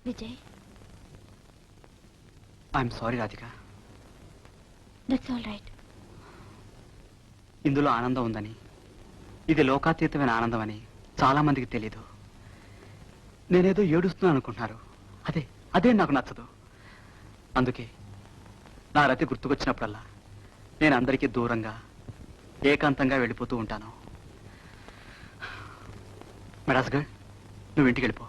Vijay, I'm sorry Radhika. That's all right. ఇందులో ఆనందం ఉందని, ఇది లోకాతీతమైన ఆనందం అని చాలా మందికి తెలీదు. నేనేదో ఏడుస్తున్నాను అనుకుంటున్నారు. అదే అదే నాకు నచ్చదు. అందుకే నా రతి గుర్తుకొచ్చినప్పుడల్లా నేను అందరికీ దూరంగా ఏకాంతంగా వెళ్ళిపోతూ ఉంటాను. మెడాస్గఢ్, నువ్వు ఇంటికి వెళ్ళిపో.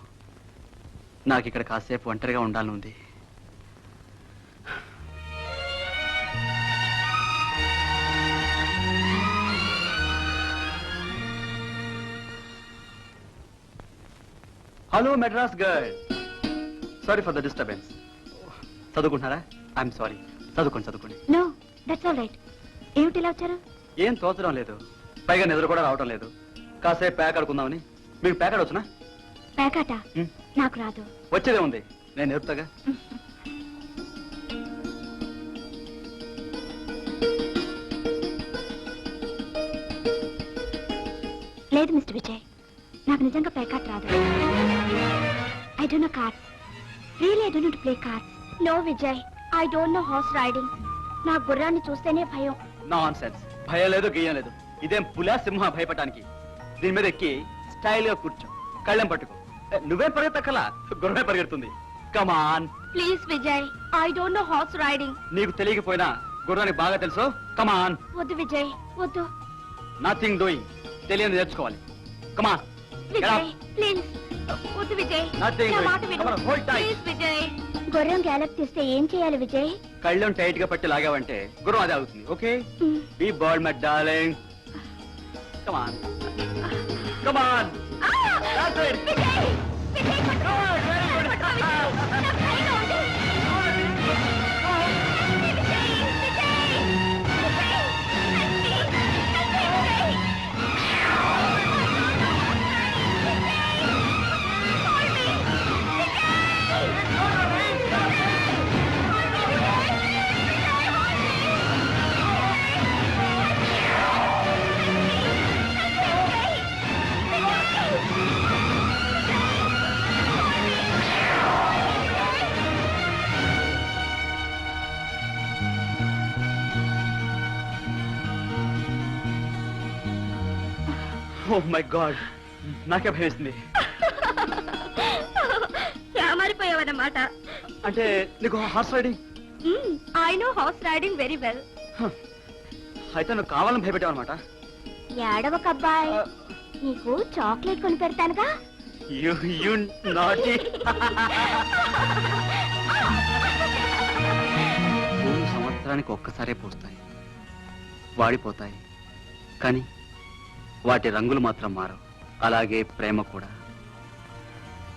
నాకు ఇక్కడ కాసేపు ఒంటరిగా ఉండాలని ఉంది. Hello Madras girl, sorry for the disturbance. చదువుకుంటున్నారా? I'm sorry. చదువుకోండి. No, that's all right. ఏమిటి ఇలా వచ్చారు? ఏం తోచడం లేదు, పైగా నిద్ర కూడా రావడం లేదు. కాసేపు ప్యాక్ ఆడుకుందామని. మీకు ప్యాక్ ఆడవచ్చునా? ప్యాకాట నాకు రాదు. వచ్చేదే ఉంది, నేను నేర్పుతాగా. లేదు మిస్టర్ విజయ్, నాకు నిజంగా ప్యాకాట రాదు. I don't know cards. Really I don't know to play cards. No Vijay, I don't know horse riding. నా గుర్రాన్ని చూస్తేనే భయం. నాన్సెన్స్. భయం లేదు, గీయం లేదు. ఇదేం పులా సింహ భయపడటానికి? దీని మీద ఎక్కి స్టైల్ గా కూర్చో, కళ్ళెం పట్టుకో. నువ్వే పరిగెత్తక్కలా, గుర్రమే పరిగెడుతుంది. Come on please Vijay, I don't know horse riding. నీకు తెలియకపోయినా గుర్రానికి బాగా తెలుసు. కమాన్. వద్దు విజయ్, వద్దు. Nothing doing. తెలియని నేర్చుకోవాలి. కమాన్ విజయ్ ప్లీజ్, వద్దు విజయ్. Nothing నా doing. మాట విను. Come on, hold tight. Please Vijay. గుర్రం గ్యాలప్ తీస్తే ఏం చేయాలి విజయ్? కళ్ళెం టైట్ గా పట్టి లాగావంటే గుర్రం అదే అవుతుంది. Okay, be bold my darling. Come on come on. That's it. Vijay, Vijay పట్టుకో. Good, very good. నా భయంగా ఉంది. ఓ మై గాడ్, నాకే భయస్తుంది. మారిపోయావన్నమాట. అంటే నీకు horse riding? I know horse riding very well. అయితే నువ్వు కావాలని భయపెట్టావు అనమాట. ఏడవక అబ్బాయి, నీకు చాక్లెట్ కొని పెడతానుగా. You naughty. పూలు సంవత్సరానికి ఒక్కసారే పూస్తాయి, వాడిపోతాయి, కానీ వాటి రంగులు మాత్రం మారవు. అలాగే ప్రేమ కూడా.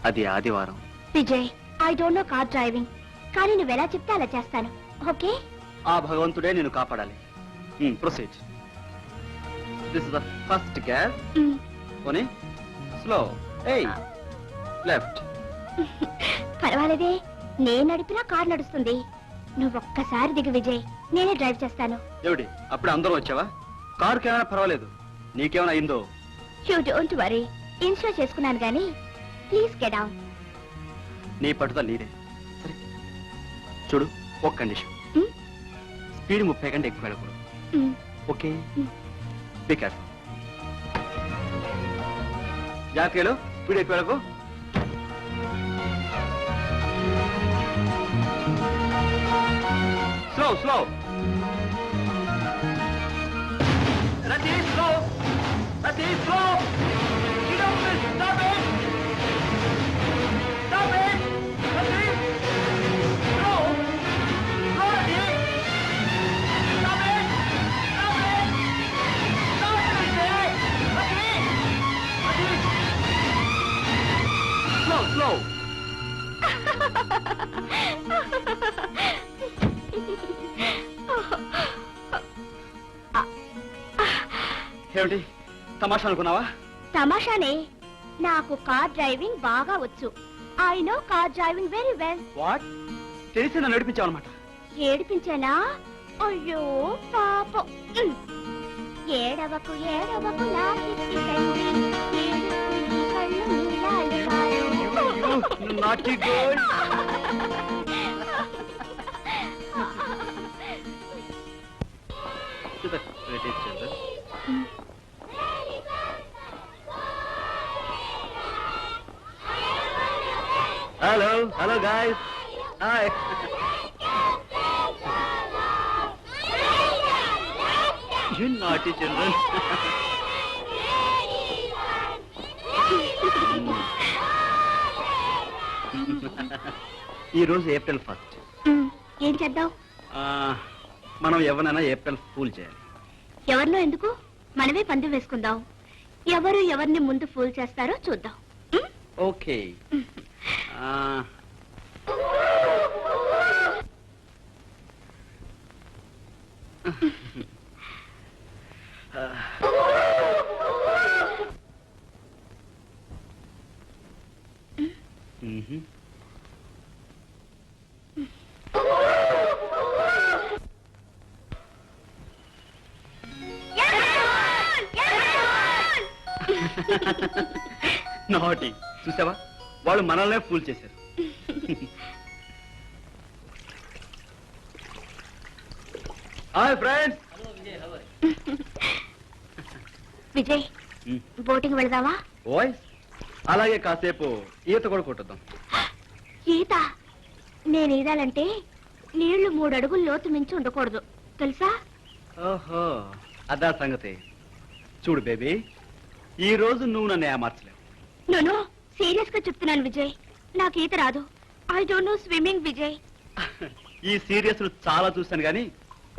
అది ఆదివారం. Vijay, I don't no car driving, కానీ నువ్వు ఎలా చెప్తే అలా చేస్తాను. ఓకే? ఆ భగవంతుడే నిన్ను కాపాడాలి. Proceed. This is the first gear. పోనీ స్లో. ఏయ్, లెఫ్ట్. పర్వాలేదే, నేను నడిపినా కార్ నడుస్తుంది. నువ్వు ఒక్కసారి దిగు విజయ్, నేనే డ్రైవ్ చేస్తాను. ఏమిటి అప్పుడు అందరం వచ్చావా? కారుకి ఏమైనా పర్వాలేదు, నీకేమైనా అయిందో? యూ డోంట్ వరీ, ఇన్స్టాల్ చేసుకున్నాను గానీ ప్లీజ్ గెట్ డౌన్. నీ పట్టుదల నీదే. సరే చూడు, ఒక కండిషన్. స్పీడ్ 30 కంటే ఎక్కువ వెళ్ళకూడదు. Okay, be careful. జాగ్రత్తగా, స్పీడ్ ఎక్కువ వెళ్ళకు. Slow slow. Rati, slow. Rati, slow. You don't miss. Stop it. Stop it. Rati. Slow. Slow, Rati. Stop it. Stop it. Stop it, Rati. Rati. Slow, slow. ఏమిటి తమాషా అనుకున్నావా? తమాషానే, నాకు car driving బాగా వచ్చు. I know car driving very well. What? తెలిసి నన్ను నడిపించావన్నమాట. ఏడిపించానా? అయ్యో పాపం. ఏడవకు ఏడవకు నా చిట్టి తల్లి, ఏడుపు నీ కళ్ళు నీలాలి కాయు. Naughty girl. Hello guys, hi. You naughty children. ఈ రోజు ఏప్రిల్ 1st. ఏం చేద్దాం? మనం ఎవరైనా ఏప్రిల్ ఫూల్ చేయాలి. ఎవరినో ఎందుకు, మనమే పందెం వేసుకుందాం. ఎవరు ఎవరిని ముందు ఫూల్ చేస్తారో చూద్దాం. ఓకే. నాటి చూసావా, వాళ్ళు మనల్నే ఫూల్ చేశారు. Hi friends. విజయ్, బోటింగ్ వెళదామా? ఓయ్, అలాగే కాసేపు ఈత కూడా కొట్టుద్దాం. ఈత? నేను ఈదాలంటే నీళ్లు 3 అడుగులు లోతు మించి ఉండకూడదు, తెలుసా? ఓహో, అదా సంగతి. చూడు బేబీ, ఈ రోజు నువ్వు నన్ను ఏమార్చలేవు. నేను సీరియస్ గా చెప్తున్నాను విజయ్, నాకు ఈత రాదు. I don't no swimming Vijay. ఈ సీరియస్ చాలా చూశాను గాని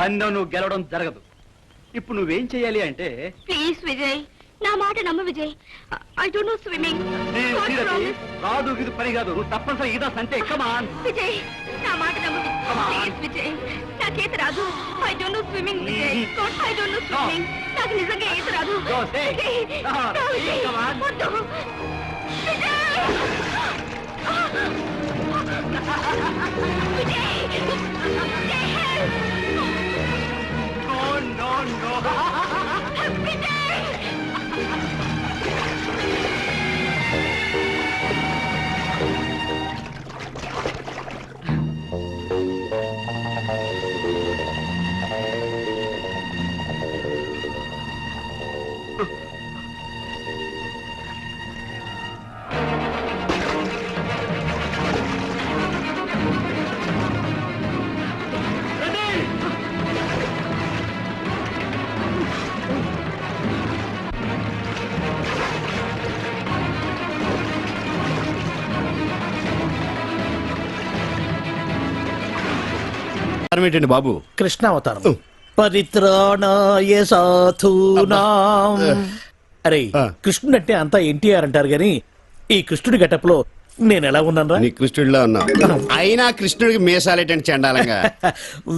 పందెం నువ్వు గెలవడం జరగదు. ఇప్పుడు నువ్వేం చెయ్యాలి అంటే, ప్లీజ్ విజయ్, నా మాట నమ్ము Vijay. I don't no swimming. రాదు ఇది పని కాదు, నువ్వు తప్పనిసరి ఈదా సంటే. కమాన్ విజయ్, నా మాట నమ్ము ప్లీజ్ విజయ్, నాకు ఈత రాదు. I don't no swimming Vijay. I don't no swimming. నాకు నిజంగా ఈత రాదు. విజయ్, నా విజయ్, వద్దు. ఏంటండి బాబు? కృష్ణావతారం. పరిత్రాణాయ సాధూనాం. అరే, కృష్ణుడు అంటే అంతా ఎన్టీఆర్ అంటారు గాని ఈ కృష్ణుడి గెటప్ లో నేను ఎలా ఉన్నాను రా? నీ కృష్ణుడిలో ఉన్నా. అయినా కృష్ణుడికి మీసాలేటండి చండాలంగా.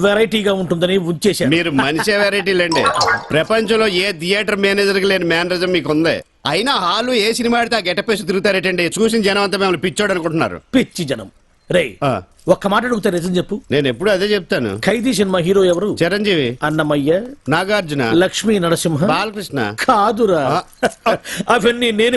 వెరైటీగా ఉంటుందని ఉంచేశాను. మీరు మనిషే వెరైటీలండి. ప్రపంచంలో ఏ థియేటర్ మేనేజర్ కి లేని మేనరిజం మీకు ఉంది. అయినా హాలు ఏ సినిమా ఆడితే ఆ గెటప్ వేసి తిరుగుతారేటండి. చూసిన జనం అంతా మిమ్మల్ని పిచ్చోడు అనుకుంటున్నారు. పిచ్చి జనం. రే, ఒక్క మాట అడుగుతా, నిజం చెప్పు. నేను ఎప్పుడు అదే చెప్తాను. ఖైదీ సినిమా హీరో ఎవరు? చిరంజీవి, అన్నమయ్య, నాగార్జున, లక్ష్మీ నరసింహ, బాలకృష్ణ. కాదురా, అవన్నీ నేను